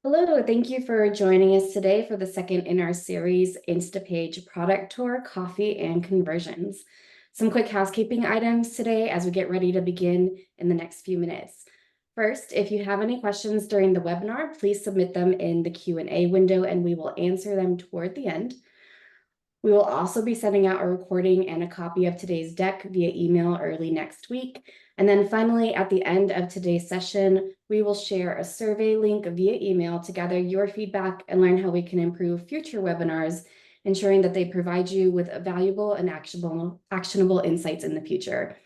Hello, thank you for joining us today for the second in our series, Instapage Product Tour, Coffee and Conversions. Some quick housekeeping items today as we get ready to begin in the next few minutes. First, if you have any questions during the webinar, please submit them in the Q&A window and we will answer them toward the end. We will also be sending out a recording and a copy of today's deck via email early next week. And then finally, at the end of today's session, we will share a survey link via email to gather your feedback and learn how we can improve future webinars, ensuring that they provide you with valuable and actionable insights in the future.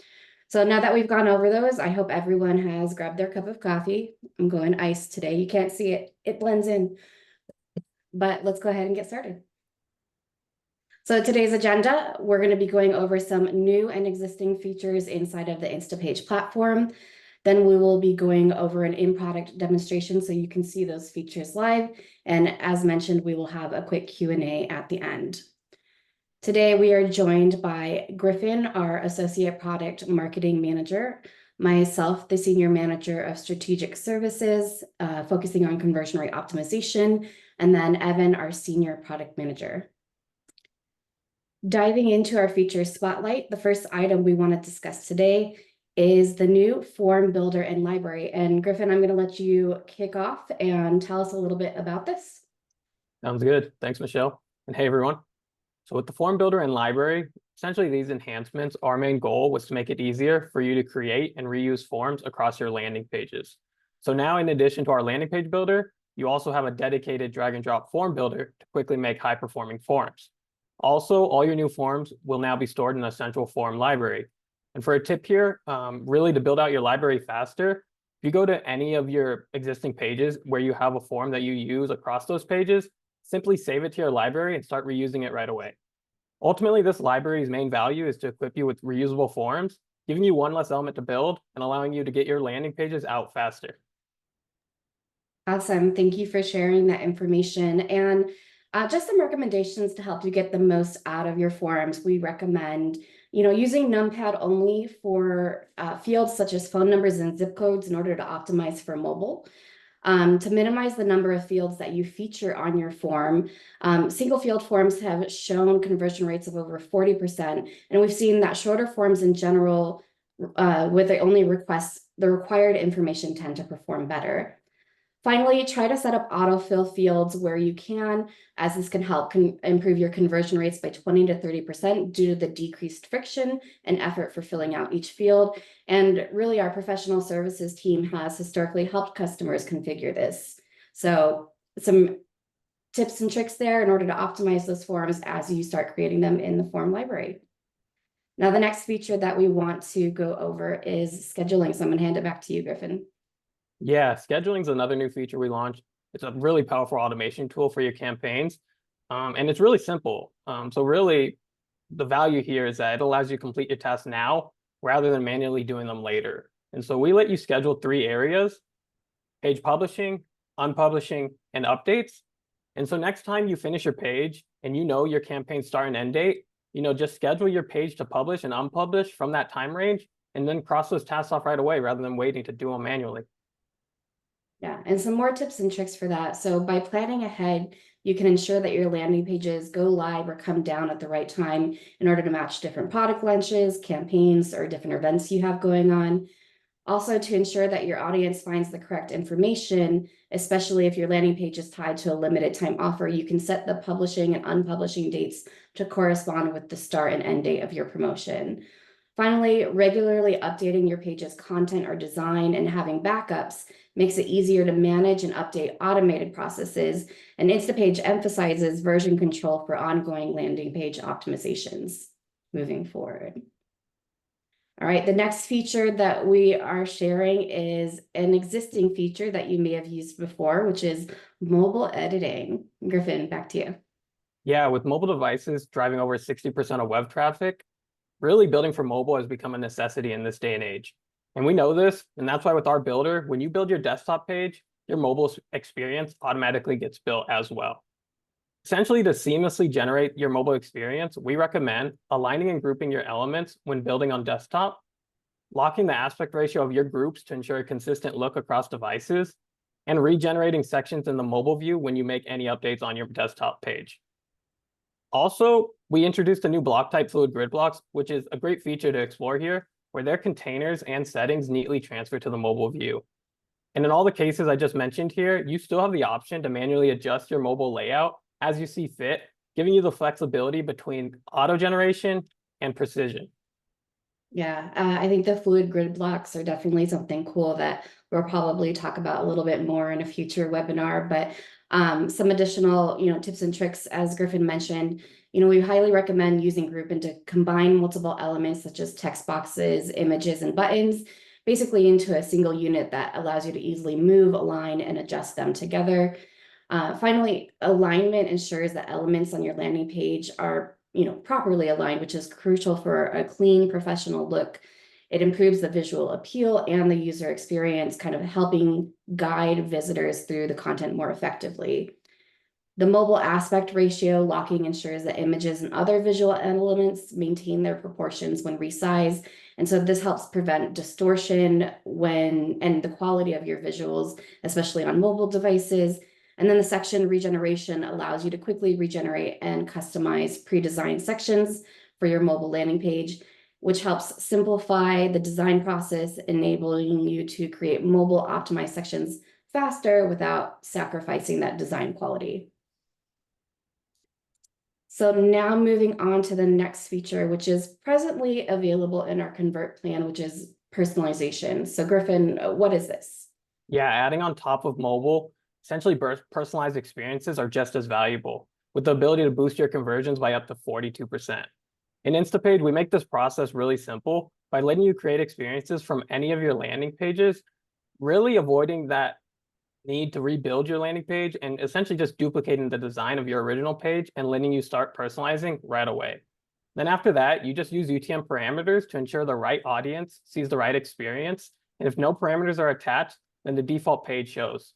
So now that we've gone over those, I hope everyone has grabbed their cup of coffee. I'm going iced today. You can't see it, it blends in. But let's go ahead and get started. So today's agenda, we're going to be going over some new and existing features inside of the Instapage platform. Then we will be going over an in-product demonstration so you can see those features live. And as mentioned, we will have a quick Q&A at the end. Today, we are joined by Griffin, our Associate Product Marketing Manager, myself, the Senior Manager of Strategic Services, focusing on conversion rate optimization, and then Evan, our Senior Product Manager. Diving into our feature spotlight, the first item we want to discuss today is the new form builder and library. And Griffin, I'm going to let you kick off and tell us a little bit about this. Sounds good. Thanks, Michelle. And hey, everyone. So with the form builder and library, essentially these enhancements, our main goal was to make it easier for you to create and reuse forms across your landing pages. So now, in addition to our landing page builder, you also have a dedicated drag and drop form builder to quickly make high-performing forms. Also, all your new forms will now be stored in a central form library. And for a tip here, really to build out your library faster, if you go to any of your existing pages where you have a form that you use across those pages, simply save it to your library and start reusing it right away. Ultimately, this library's main value is to equip you with reusable forms, giving you one less element to build and allowing you to get your landing pages out faster. Awesome. Thank you for sharing that information. And just some recommendations to help you get the most out of your forms. We recommend, using numpad only for fields such as phone numbers and zip codes in order to optimize for mobile. To minimize the number of fields that you feature on your form, single field forms have shown conversion rates of over 40%. And we've seen that shorter forms in general, with the only requests, the required information tend to perform better. Finally, try to set up autofill fields where you can, as this can help improve your conversion rates by 20 to 30% due to the decreased friction and effort for filling out each field. And really, our professional services team has historically helped customers configure this. So some tips and tricks there in order to optimize those forms as you start creating them in the form library. Now, the next feature that we want to go over is scheduling. So I'm going to hand it back to you, Griffin. Yeah, scheduling is another new feature we launched. It's a really powerful automation tool for your campaigns. And it's really simple. So really, the value here is that it allows you to complete your tasks now rather than manually doing them later. And so we let you schedule 3 areas: page publishing, unpublishing, and updates. And so next time you finish your page and you know your campaign's start and end date, just schedule your page to publish and unpublish from that time range, and then cross those tasks off right away rather than waiting to do them manually. Yeah, and some more tips and tricks for that. So by planning ahead, you can ensure that your landing pages go live or come down at the right time in order to match different product launches, campaigns, or different events you have going on. Also, to ensure that your audience finds the correct information, especially if your landing page is tied to a limited time offer, you can set the publishing and unpublishing dates to correspond with the start and end date of your promotion. Finally, regularly updating your page's content or design and having backups makes it easier to manage and update automated processes, and Instapage emphasizes version control for ongoing landing page optimizations moving forward. All right, the next feature that we are sharing is an existing feature that you may have used before, which is mobile editing. Griffin, back to you. Yeah, with mobile devices driving over 60% of web traffic, really building for mobile has become a necessity in this day and age. And we know this, and that's why with our builder, when you build your desktop page, your mobile experience automatically gets built as well. Essentially, to seamlessly generate your mobile experience, we recommend aligning and grouping your elements when building on desktop, locking the aspect ratio of your groups to ensure a consistent look across devices, and regenerating sections in the mobile view when you make any updates on your desktop page. Also, we introduced a new block type, fluid grid blocks, which is a great feature to explore here, where their containers and settings neatly transfer to the mobile view. And in all the cases I just mentioned here, you still have the option to manually adjust your mobile layout as you see fit, giving you the flexibility between auto generation and precision. Yeah, I think the fluid grid blocks are definitely something cool that we'll probably talk about a little bit more in a future webinar. But some additional, tips and tricks, as Griffin mentioned, we highly recommend using Groupon to combine multiple elements such as text boxes, images, and buttons, basically into a single unit that allows you to easily move, align, and adjust them together. Finally, alignment ensures that elements on your landing page are properly aligned, which is crucial for a clean, professional look. It improves the visual appeal and the user experience, kind of helping guide visitors through the content more effectively. The mobile aspect ratio locking ensures that images and other visual elements maintain their proportions when resized. And so this helps prevent distortion and the quality of your visuals, especially on mobile devices. And then the section regeneration allows you to quickly regenerate and customize pre-designed sections for your mobile landing page, which helps simplify the design process, enabling you to create mobile optimized sections faster without sacrificing that design quality. So now moving on to the next feature, which is presently available in our Convert plan, which is personalization. So Griffin, what is this? Yeah, adding on top of mobile, essentially personalized experiences are just as valuable, with the ability to boost your conversions by up to 42%. In Instapage, we make this process really simple by letting you create experiences from any of your landing pages, really avoiding that need to rebuild your landing page and essentially just duplicating the design of your original page and letting you start personalizing right away. Then after that, you just use UTM parameters to ensure the right audience sees the right experience. And if no parameters are attached, then the default page shows.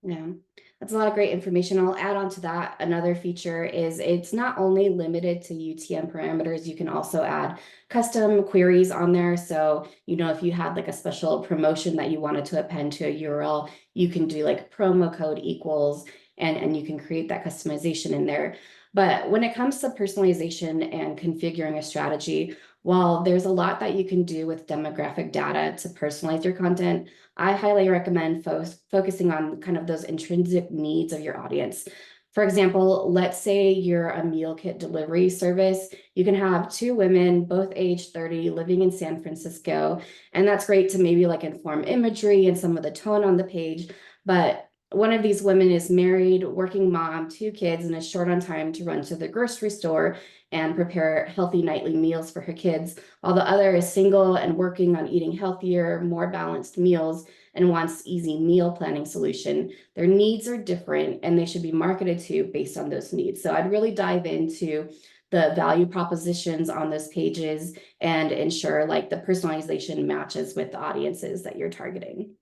Yeah, that's a lot of great information. I'll add on to that. Another feature is it's not only limited to UTM parameters, you can also add custom queries on there. So, if you had like a special promotion that you wanted to append to a URL, you can do like promo code equals and you can create that customization in there. But when it comes to personalization and configuring a strategy, while there's a lot that you can do with demographic data to personalize your content, I highly recommend focusing on kind of those intrinsic needs of your audience. For example, let's say you're a meal kit delivery service. You can have two women, both age 30, living in San Francisco. And that's great to maybe like inform imagery and some of the tone on the page. But one of these women is married, working mom, two kids, and is short on time to run to the grocery store and prepare healthy nightly meals for her kids, while the other is single and working on eating healthier, more balanced meals and wants easy meal planning solution. Their needs are different and they should be marketed to based on those needs. So I'd really dive into the value propositions on those pages and ensure like the personalization matches with the audiences that you're targeting.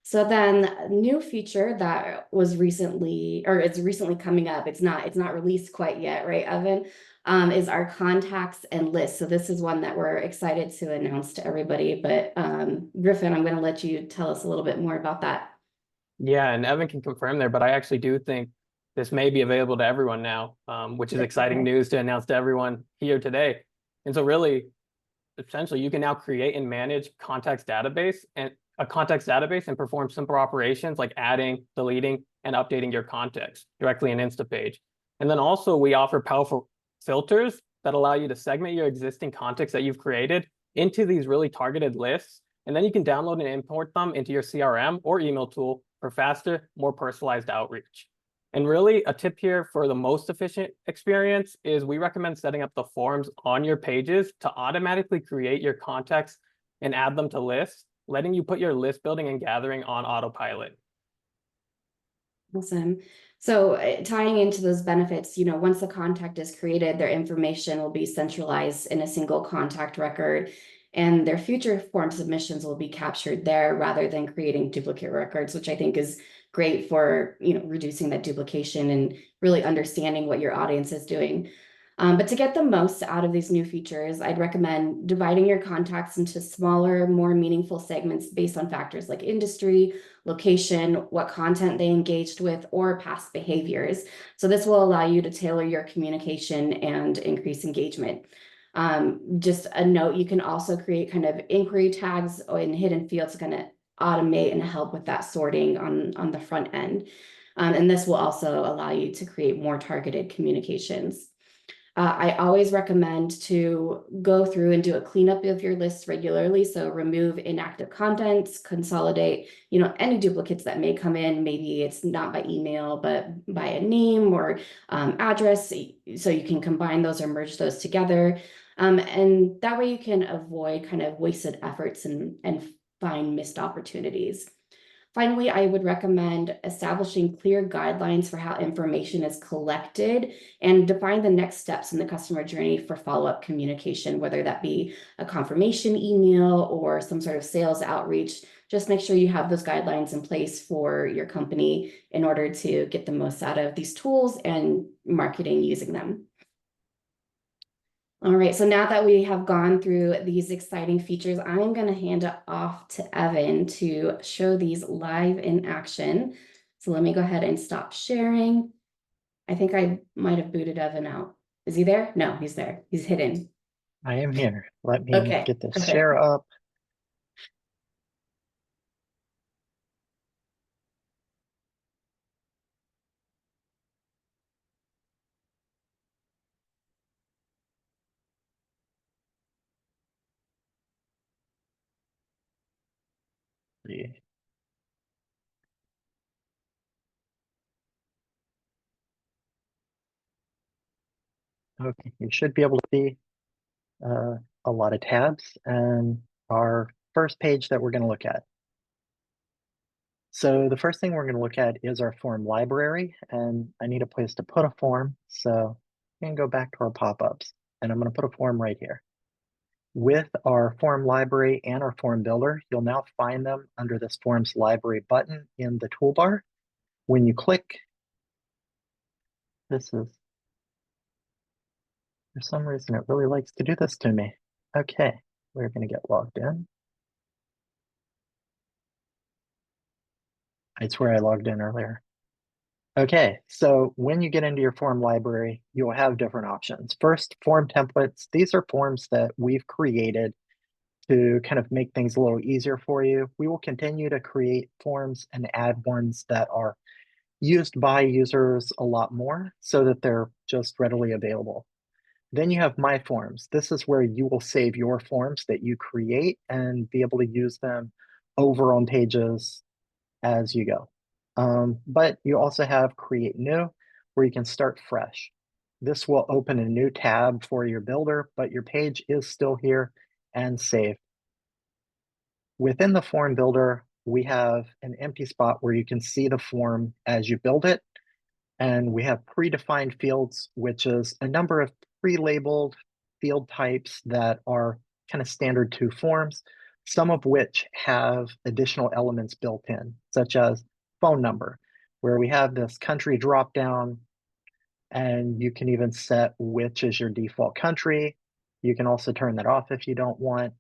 So then a new feature that was recently, or it's recently coming up, it's not released quite yet, right, Evan? Is our contacts and lists. So this is one that we're excited to announce to everybody. But Griffin, I'm going to let you tell us a little bit more about that. Yeah, and Evan can confirm there, but I actually do think this may be available to everyone now, which is exciting news to announce to everyone here today. And so really, essentially, you can now create and manage context database and a context database and perform simple operations like adding, deleting, and updating your context directly in Instapage. And then also we offer powerful filters that allow you to segment your existing context that you've created into these really targeted lists. And then you can download and import them into your CRM or email tool for faster, more personalized outreach. And really a tip here for the most efficient experience is we recommend setting up the forms on your pages to automatically create your context and add them to lists, letting you put your list building and gathering on autopilot. Awesome. So tying into those benefits, once the contact is created, their information will be centralized in a single contact record, and their future form submissions will be captured there rather than creating duplicate records, which I think is great for, reducing that duplication and really understanding what your audience is doing. But to get the most out of these new features, I'd recommend dividing your contacts into smaller, more meaningful segments based on factors like industry, location, what content they engaged with, or past behaviors. So this will allow you to tailor your communication and increase engagement. Just a note, you can also create kind of inquiry tags in hidden fields to kind of automate and help with that sorting on the front end. And this will also allow you to create more targeted communications. I always recommend to go through and do a cleanup of your list regularly. So remove inactive contents, consolidate, any duplicates that may come in. Maybe it's not by email, but by a name or address. So you can combine those or merge those together. And that way you can avoid kind of wasted efforts and find missed opportunities. Finally, I would recommend establishing clear guidelines for how information is collected and define the next steps in the customer journey for follow-up communication, whether that be a confirmation email or some sort of sales outreach. Just make sure you have those guidelines in place for your company in order to get the most out of these tools and marketing using them. All right, so now that we have gone through these exciting features, I'm going to hand it off to Evan to show these live in action. So let me go ahead and stop sharing. I think I might have booted Evan out. Is he there? No, he's there. He's hidden. I am here. Let me Okay, get this perfect. share up. Yeah. Okay, you should be able to see a lot of tabs and our first page that we're going to look at. So the first thing we're going to look at is our form library, and I need a place to put a form. So we can go back to our pop-ups, and I'm going to put a form right here. With our form library and our form builder, you'll now find them under this forms library button in the toolbar. When you click, this is, for some reason, it really likes to do this to me. Okay, we're going to get logged in. I swear I logged in earlier. Okay, so when you get into your form library, you'll have different options. First, form templates. These are forms that we've created to kind of make things a little easier for you. We will continue to create forms and add ones that are used by users a lot more so that they're just readily available. Then you have My Forms. This is where you will save your forms that you create and be able to use them over on pages as you go. But you also have Create New, where you can start fresh. This will open a new tab for your builder, but your page is still here and saved. Within the form builder, we have an empty spot where you can see the form as you build it. And we have predefined fields, which is a number of pre-labeled field types that are kind of standard to forms, some of which have additional elements built in, such as phone number, where we have this country dropdown, and you can even set which is your default country. You can also turn that off if you don't want.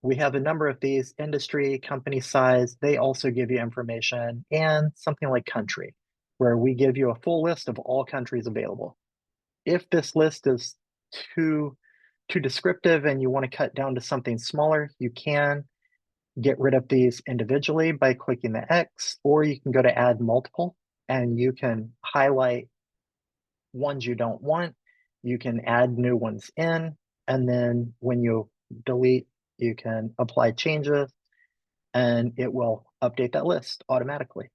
We have a number of these: industry, company size. They also give you information, and something like country, where we give you a full list of all countries available. If this list is too descriptive and you want to cut down to something smaller, you can get rid of these individually by clicking the X, or you can go to add multiple and you can highlight ones you don't want. You can add new ones in, and then when you delete, you can apply changes and it will update that list automatically.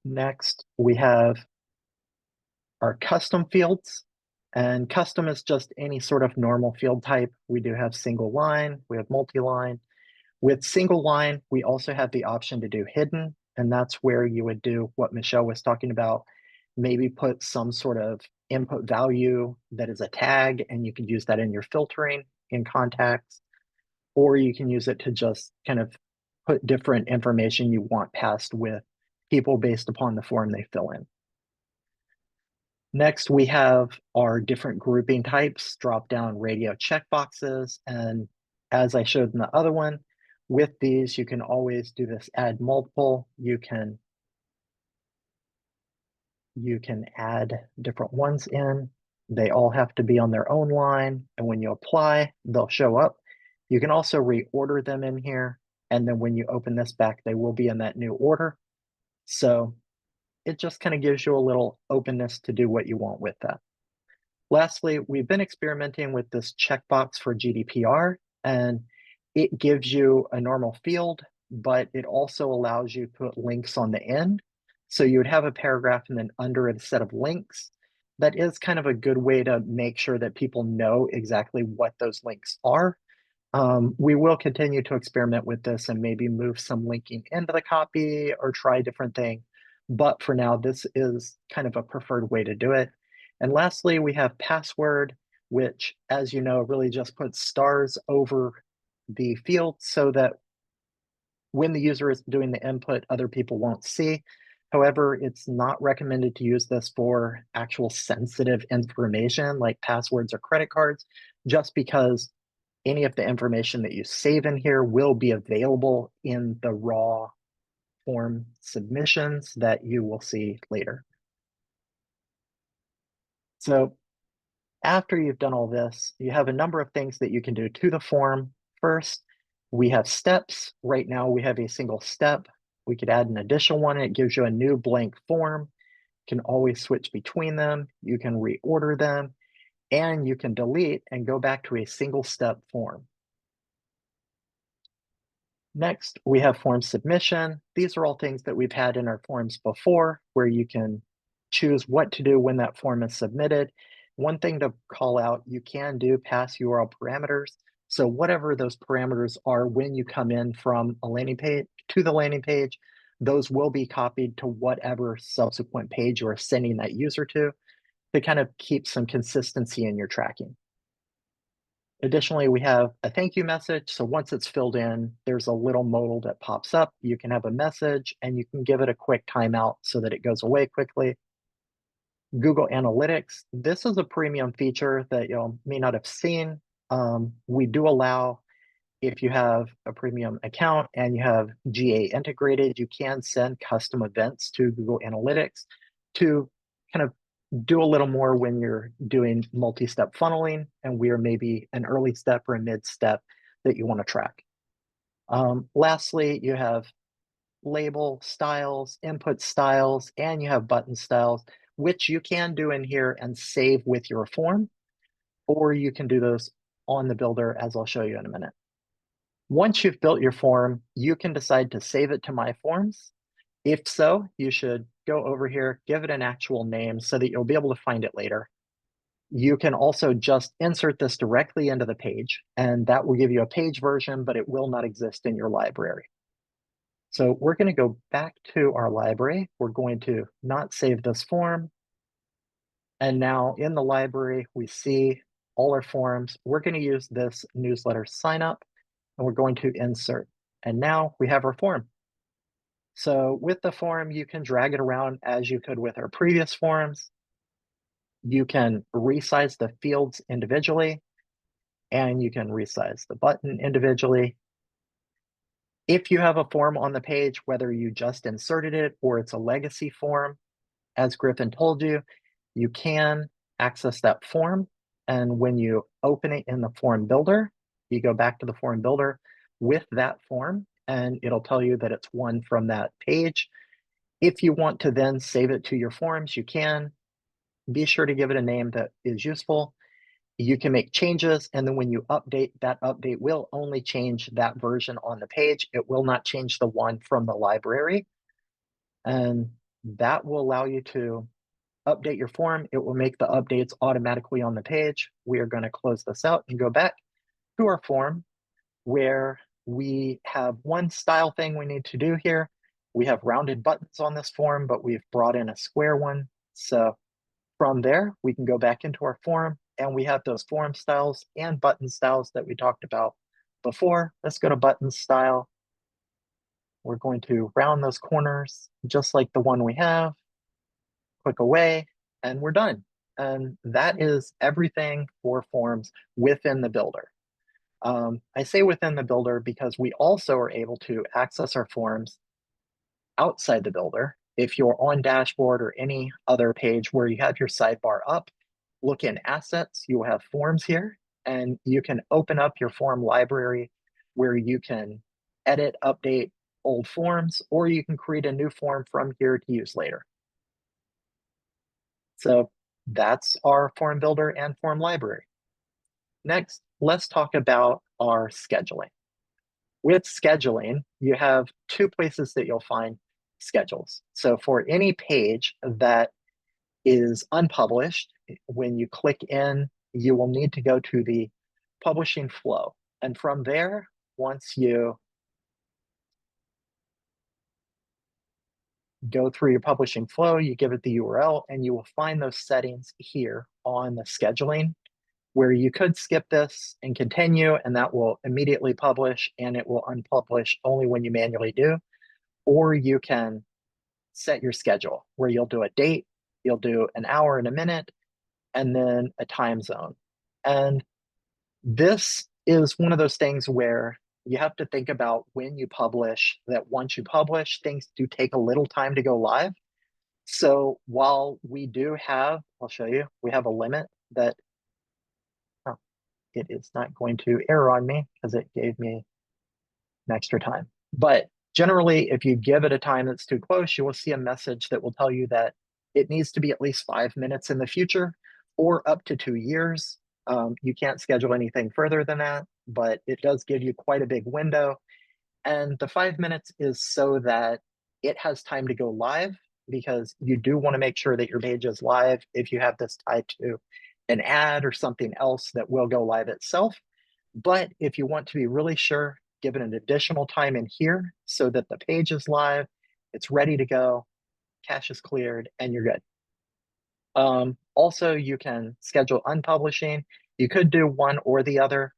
Next, we have our custom fields, and custom is just any sort of normal field type. We do have single line, we have multi-line. With single line, we also have the option to do hidden, and that's where you would do what Michelle was talking about. Maybe put some sort of input value that is a tag, and you can use that in your filtering in contacts, or you can use it to just kind of put different information you want passed with people based upon the form they fill in. Next, we have our different grouping types, drop-down radio checkboxes. And as I showed in the other one, with these, you can always do this add multiple. You can add different ones in. They all have to be on their own line. And when you apply, they'll show up. You can also reorder them in here. And then when you open this back, they will be in that new order. So it just kind of gives you a little openness to do what you want with that. Lastly, we've been experimenting with this checkbox for GDPR, and it gives you a normal field, but it also allows you to put links on the end. So you would have a paragraph and then under it a set of links. That is kind of a good way to make sure that people know exactly what those links are. We will continue to experiment with this and maybe move some linking into the copy or try different things. But for now, this is kind of a preferred way to do it. And lastly, we have password, which, as you know, really just puts stars over the field so that when the user is doing the input, other people won't see. However, it's not recommended to use this for actual sensitive information like passwords or credit cards, just because any of the information that you save in here will be available in the raw form submissions that you will see later. So after you've done all this, you have a number of things that you can do to the form. First, we have steps. Right now, we have a single step. We could add an additional one. And it gives you a new blank form. You can always switch between them. You can reorder them, and you can delete and go back to a single step form. Next, we have form submission. These are all things that we've had in our forms before, where you can choose what to do when that form is submitted. One thing to call out, you can do pass URL parameters. So whatever those parameters are when you come in from a landing page to the landing page, those will be copied to whatever subsequent page you are sending that user to kind of keep some consistency in your tracking. Additionally, we have a thank you message. So once it's filled in, there's a little modal that pops up. You can have a message and you can give it a quick timeout so that it goes away quickly. Google Analytics. This is a premium feature that you may not have seen. We do allow, if you have a premium account and you have GA integrated, you can send custom events to Google Analytics to kind of do a little more when you're doing multi-step funneling and we are maybe an early step or a mid step that you want to track. Lastly, you have label styles, input styles, and you have button styles, which you can do in here and save with your form, or you can do those on the builder, as I'll show you in a minute. Once you've built your form, you can decide to save it to My Forms. If so, you should go over here, give it an actual name so that you'll be able to find it later. You can also just insert this directly into the page, and that will give you a page version, but it will not exist in your library. So we're going to go back to our library. We're going to not save this form. And now in the library, we see all our forms. We're going to use this newsletter sign up, and we're going to insert. And now we have our form. So with the form, you can drag it around as you could with our previous forms. You can resize the fields individually, and you can resize the button individually. If you have a form on the page, whether you just inserted it or it's a legacy form, as Griffin told you, you can access that form. And when you open it in the form builder, you go back to the form builder with that form, and it'll tell you that it's one from that page. If you want to then save it to your forms, you can. Be sure to give it a name that is useful. You can make changes, and then when you update, that update will only change that version on the page. It will not change the one from the library. And that will allow you to update your form. It will make the updates automatically on the page. We are going to close this out and go back to our form where we have one style thing we need to do here. We have rounded buttons on this form, but we've brought in a square one. So from there, we can go back into our form and we have those form styles and button styles that we talked about before. Let's go to button style. we're going to round those corners just like the one we have, click away, and we're done. And that is everything for forms within the builder. I say within the builder because we also are able to access our forms outside the builder. If you're on dashboard or any other page where you have your sidebar up, look in assets, you will have forms here, and you can open up your form library where you can edit, update old forms, or you can create a new form from here to use later. So that's our form builder and form library. Next, let's talk about our scheduling. With scheduling, you have two places that you'll find schedules. So for any page that is unpublished, when you click in, you will need to go to the publishing flow. And from there, once you go through your publishing flow, you give it the URL, and you will find those settings here on the scheduling, where you could skip this and continue, and that will immediately publish, and it will unpublish only when you manually do. Or you can set your schedule where you'll do a date, you'll do an hour and a minute, and then a time zone. And this is one of those things where you have to think about when you publish, that once you publish, things do take a little time to go live. So while we do have, I'll show you, we have a limit that, oh, it is not going to error on me because it gave me an extra time. But generally, if you give it a time that's too close, you will see a message that will tell you that it needs to be at least 5 minutes in the future or up to 2 years. You can't schedule anything further than that, but it does give you quite a big window. And the 5 minutes is so that it has time to go live, because you do want to make sure that your page is live if you have this tied to an ad or something else that will go live itself. But if you want to be really sure, give it an additional time in here so that the page is live, it's ready to go, cache is cleared, and you're good. Also, you can schedule unpublishing. You could do one or the other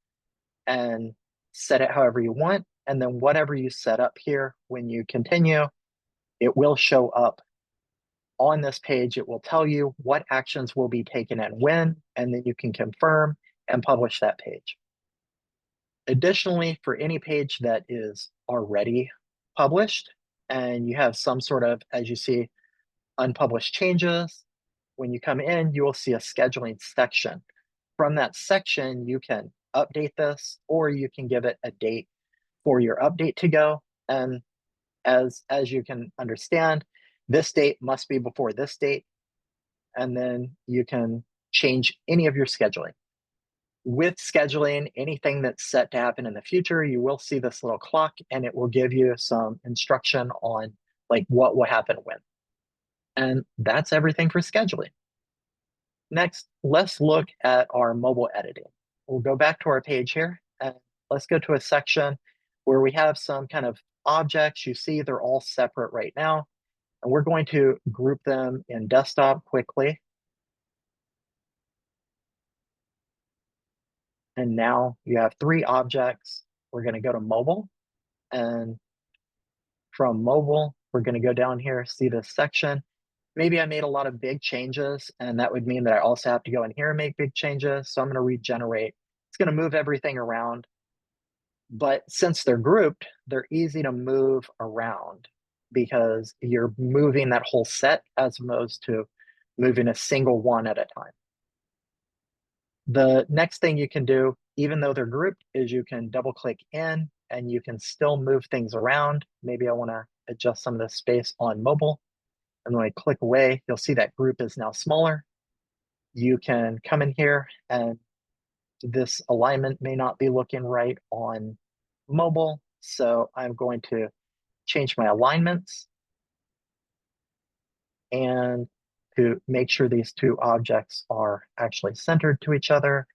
and set it however you want. And then whatever you set up here, when you continue, it will show up on this page. It will tell you what actions will be taken and when, and then you can confirm and publish that page. Additionally, for any page that is already published and you have some sort of, as you see, unpublished changes, when you come in, you will see a scheduling section. From that section, you can update this, or you can give it a date for your update to go. And as you can understand, this date must be before this date, and then you can change any of your scheduling. With scheduling, anything that's set to happen in the future, you will see this little clock, and it will give you some instruction on like what will happen when. And that's everything for scheduling. Next, let's look at our mobile editing. We'll go back to our page here, and let's go to a section where we have some kind of objects. You see they're all separate right now, and we're going to group them in desktop quickly. And now you have 3 objects. We're going to go to mobile, and from mobile, we're going to go down here, see this section. Maybe I made a lot of big changes, and that would mean that I also have to go in here and make big changes. So I'm going to regenerate. It's going to move everything around. But since they're grouped, they're easy to move around because you're moving that whole set as opposed to moving a single one at a time. The next thing you can do, even though they're grouped, is you can double click in and you can still move things around. Maybe I want to adjust some of the space on mobile. And when I click away, you'll see that group is now smaller. You can come in here, and this alignment may not be looking right on mobile. So I'm going to change my alignments. And to make sure these 2 objects are actually centered to each other,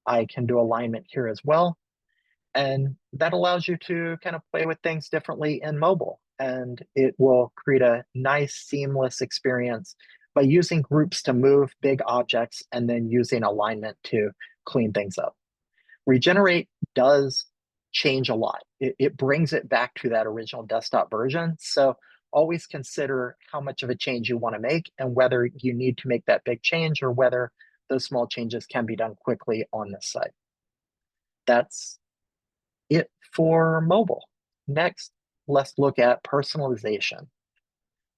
I can do alignment here as well. And that allows you to kind of play with things differently in mobile. And it will create a nice seamless experience by using groups to move big objects and then using alignment to clean things up. Regenerate does change a lot. It brings it back to that original desktop version. So always consider how much of a change you want to make and whether you need to make that big change or whether those small changes can be done quickly on this site. That's it for mobile. Next, let's look at personalization.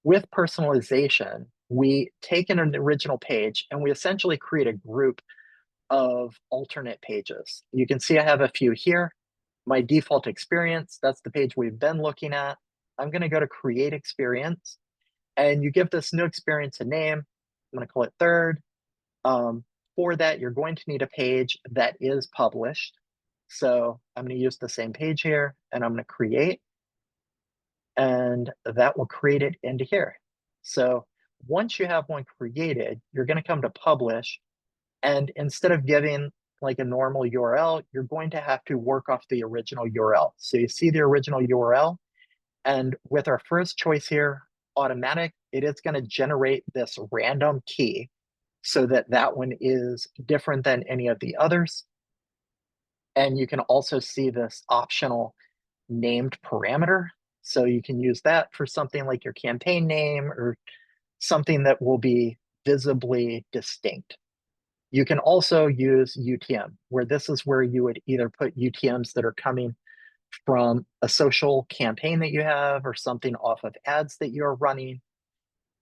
With personalization, we take an original page and we essentially create a group of alternate pages. You can see I have a few here. My default experience, that's the page we've been looking at. I'm going to go to create experience and you give this new experience a name. I'm going to call it third. For that, you're going to need a page that is published. So I'm going to use the same page here and I'm going to create, and that will create it into here. So once you have one created, you're going to come to publish, and instead of giving like a normal URL, you're going to have to work off the original URL. So you see the original URL, and with our first choice here, automatic, it is going to generate this random key so that that one is different than any of the others. And you can also see this optional named parameter. So you can use that for something like your campaign name or something that will be visibly distinct. You can also use UTM, where this is where you would either put UTMs that are coming from a social campaign that you have or something off of ads that you're running.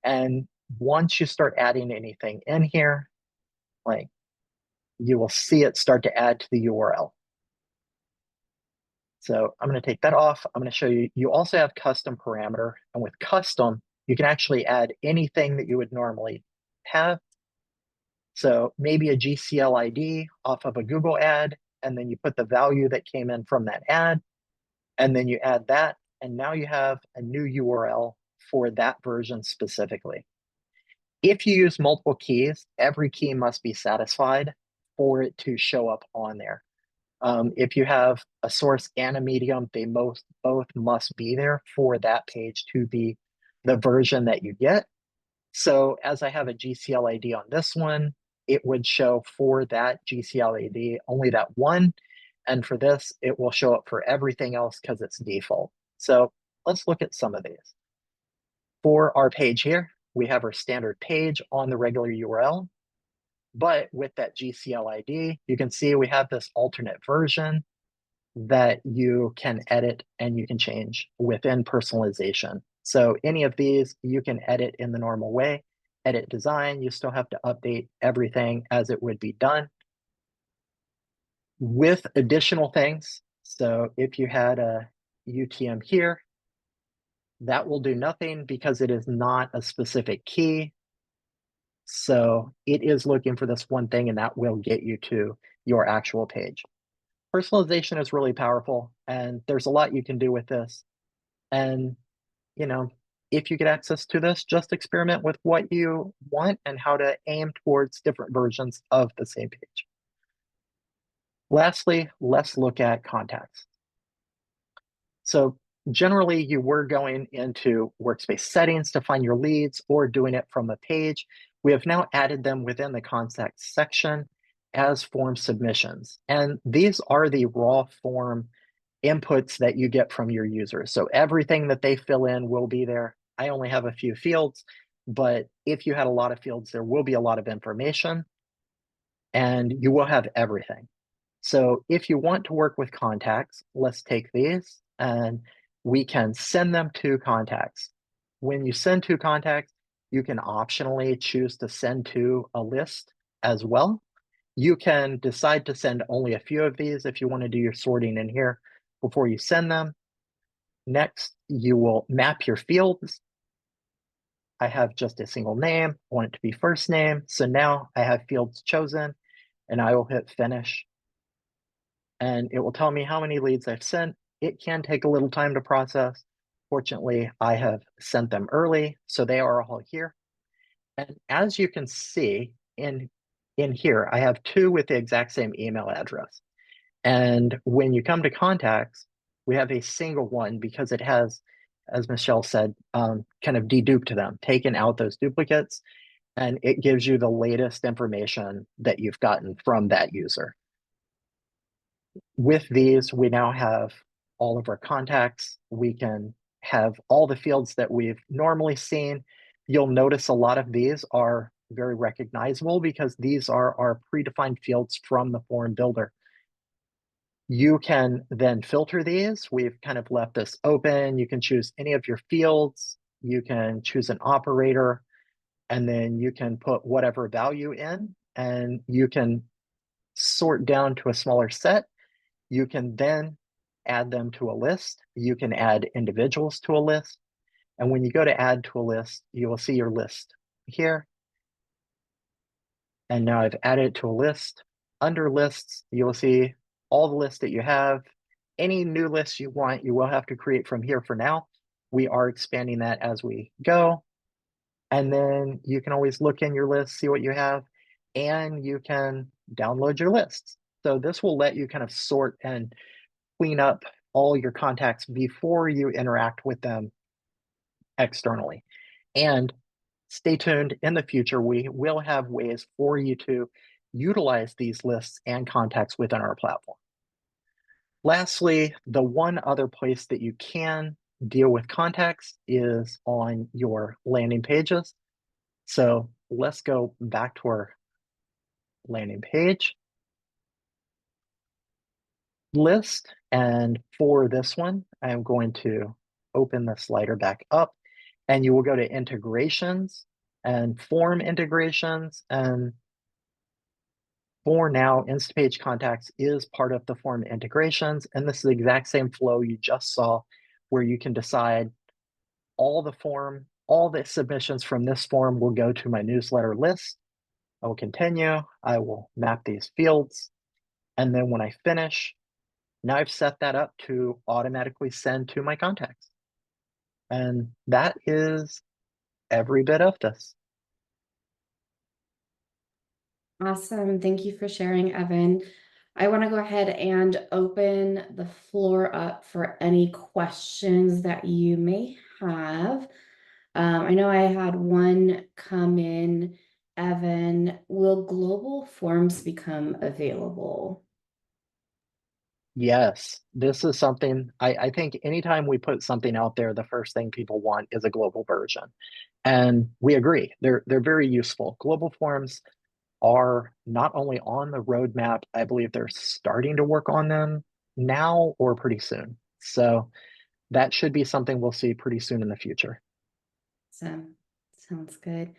And once you start adding anything in here, like you will see it start to add to the URL. So I'm going to take that off. I'm going to show you, you also have custom parameter. And with custom, you can actually add anything that you would normally have. So maybe a GCL ID off of a Google ad, and then you put the value that came in from that ad, and then you add that, and now you have a new URL for that version specifically. If you use multiple keys, every key must be satisfied for it to show up on there. If you have a source and a medium, they both must be there for that page to be the version that you get. So as I have a GCL ID on this one, it would show for that GCL ID only that one. And for this, it will show up for everything else because it's default. So let's look at some of these. For our page here, we have our standard page on the regular URL. But with that GCL ID, you can see we have this alternate version that you can edit and you can change within personalization. So any of these you can edit in the normal way. Edit design, you still have to update everything as it would be done. With additional things, so if you had a UTM here, that will do nothing because it is not a specific key. So it is looking for this one thing and that will get you to your actual page. Personalization is really powerful and there's a lot you can do with this. And, you know, if you get access to this, just experiment with what you want and how to aim towards different versions of the same page. Lastly, let's look at contacts. So generally you were going into workspace settings to find your leads or doing it from a page. We have now added them within the contacts section as form submissions. And these are the raw form inputs that you get from your users. So everything that they fill in will be there. I only have a few fields, but if you had a lot of fields, there will be a lot of information and you will have everything. So if you want to work with contacts, let's take these and we can send them to contacts. When you send to contacts, you can optionally choose to send to a list as well. You can decide to send only a few of these if you want to do your sorting in here before you send them. Next, you will map your fields. I have just a single name. I want it to be first name. So now I have fields chosen and I will hit finish. And it will tell me how many leads I've sent. It can take a little time to process. Fortunately, I have sent them early, so they are all here. And as you can see in here, I have two with the exact same email address. And when you come to contacts, we have a single one because it has, as Michelle said, kind of deduped them, taken out those duplicates, and it gives you the latest information that you've gotten from that user. with these, we now have all of our contacts. We can have all the fields that we've normally seen. You'll notice a lot of these are very recognizable because these are our predefined fields from the form builder. You can then filter these. We've kind of left this open. You can choose any of your fields. You can choose an operator, and then you can put whatever value in, and you can sort down to a smaller set. You can then add them to a list. You can add individuals to a list. And when you go to add to a list, you will see your list here. And now I've added it to a list. Under lists, you will see all the lists that you have. Any new lists you want, you will have to create from here for now. We are expanding that as we go. And then you can always look in your list, see what you have, and you can download your lists. So this will let you kind of sort and clean up all your contacts before you interact with them externally. And stay tuned, in the future, we will have ways for you to utilize these lists and contacts within our platform. Lastly, the one other place that you can deal with contacts is on your landing pages. So let's go back to our landing page list. And for this one, I'm going to open the slider back up, and you will go to integrations and form integrations. And for now, Instapage contacts is part of the form integrations. And this is the exact same flow you just saw, where you can decide all the submissions from this form will go to my newsletter list. I will continue. I will map these fields. And then when I finish, now I've set that up to automatically send to my contacts. And that is every bit of this. Awesome. Thank you for sharing, Evan. I want to go ahead and open the floor up for any questions that you may have. I know I had one come in. Evan, will global forms become available? Yes, this is something I think anytime we put something out there, the first thing people want is a global version. And we agree, they're very useful. Global forms are not only on the roadmap, I believe they're starting to work on them now or pretty soon. So that should be something we'll see pretty soon in the future. So, sounds good.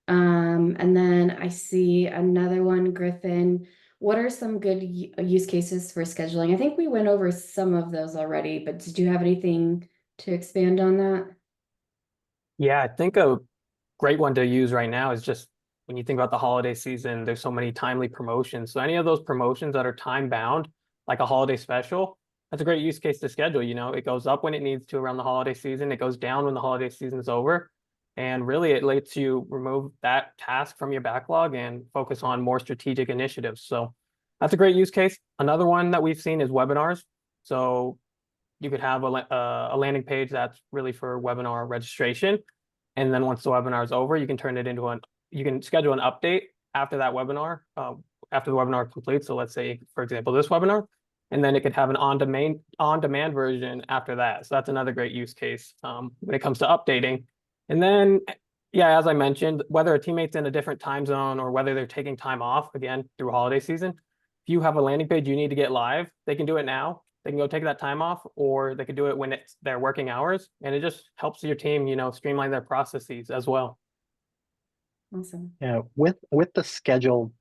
And then I see another one, Griffin. What are some good use cases for scheduling? I think we went over some of those already, but did you have anything to expand on that? Yeah, I think a great one to use right now is just when you think about the holiday season, there's so many timely promotions. So any of those promotions that are time bound, like a holiday special, that's a great use case to schedule. You know, it goes up when it needs to around the holiday season, it goes down when the holiday season is over. And really, it lets you remove that task from your backlog and focus on more strategic initiatives. So that's a great use case. Another one that we've seen is webinars. So you could have a landing page that's really for webinar registration. And then once the webinar is over, you can turn it into you can schedule an update after that webinar, after the webinar completes. So let's say, for example, this webinar, and then it could have an on-demand version after that. So that's another great use case when it comes to updating. And then, yeah, as I mentioned, whether a teammate's in a different time zone or whether they're taking time off, again, through holiday season, if you have a landing page you need to get live, they can do it now. They can go take that time off, or they could do it when it's their working hours. And it just helps your team, streamline their processes as well. Awesome. Yeah, with the schedule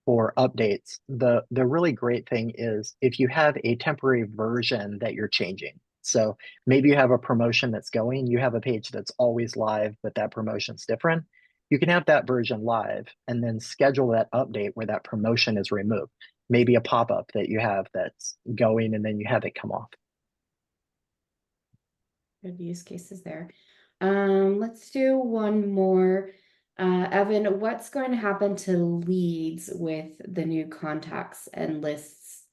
for updates, the really great thing is if you have a temporary version that you're changing. So maybe you have a promotion that's going, you have a page that's always live, but that promotion's different. You can have that version live and then schedule that update where that promotion is removed. Maybe a pop-up that you have that's going and then you have it come off. Good use cases there. Let's do one more. Evan, what's going to happen to leads with the new contacts and lists?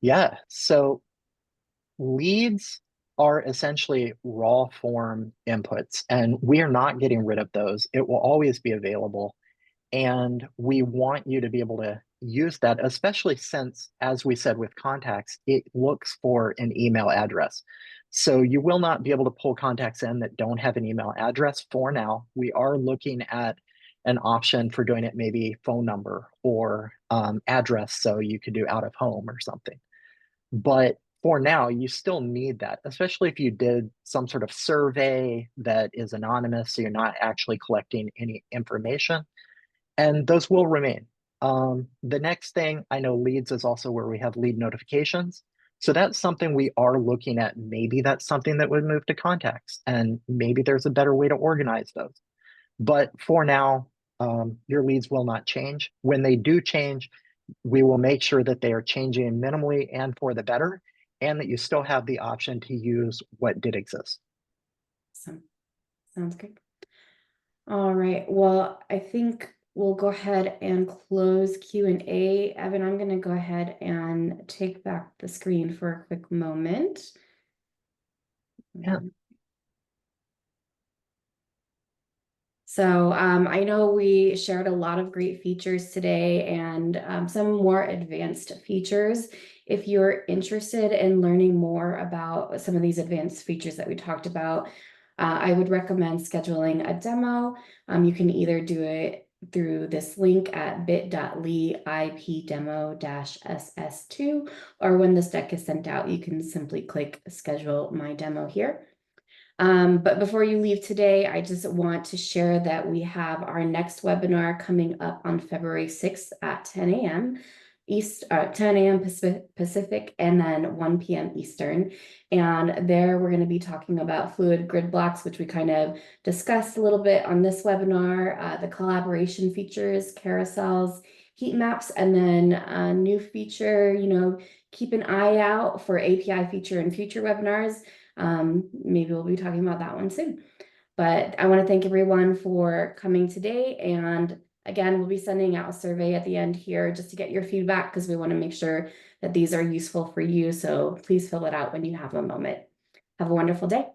Yeah, so leads are essentially raw form inputs, and we are not getting rid of those. It will always be available. And we want you to be able to use that, especially since, as we said with contacts, it looks for an email address. So you will not be able to pull contacts in that don't have an email address for now. We are looking at an option for doing it maybe phone number or address, so you could do out of home or something. But for now, you still need that, especially if you did some sort of survey that is anonymous, so you're not actually collecting any information, and those will remain. The next thing, I know leads is also where we have lead notifications. So that's something we are looking at. Maybe that's something that would move to contacts, and maybe there's a better way to organize those. But for now, your leads will not change. When they do change, we will make sure that they are changing minimally and for the better, and that you still have the option to use what did exist. Sounds good. All right, well, I think we'll go ahead and close Q&A. Evan, I'm going to go ahead and take back the screen for a quick moment. Yeah. So I know we shared a lot of great features today and some more advanced features. If you're interested in learning more about some of these advanced features that we talked about, I would recommend scheduling a demo. You can either do it through this link at bit.ly ipdemo-ss2, or when this deck is sent out, you can simply click schedule my demo here. But before you leave today, I just want to share that we have our next webinar coming up on February 6th at 10 a.m. 10 a.m. Pacific, and then 1 p.m. Eastern. And there we're going to be talking about fluid grid blocks, which we kind of discussed a little bit on this webinar, the collaboration features, carousels, heat maps, and then a new feature, keep an eye out for API feature in future webinars. Maybe we'll be talking about that one soon. But I want to thank everyone for coming today. And again, we'll be sending out a survey at the end here just to get your feedback, because we want to make sure that these are useful for you. So please fill it out when you have a moment. Have a wonderful day.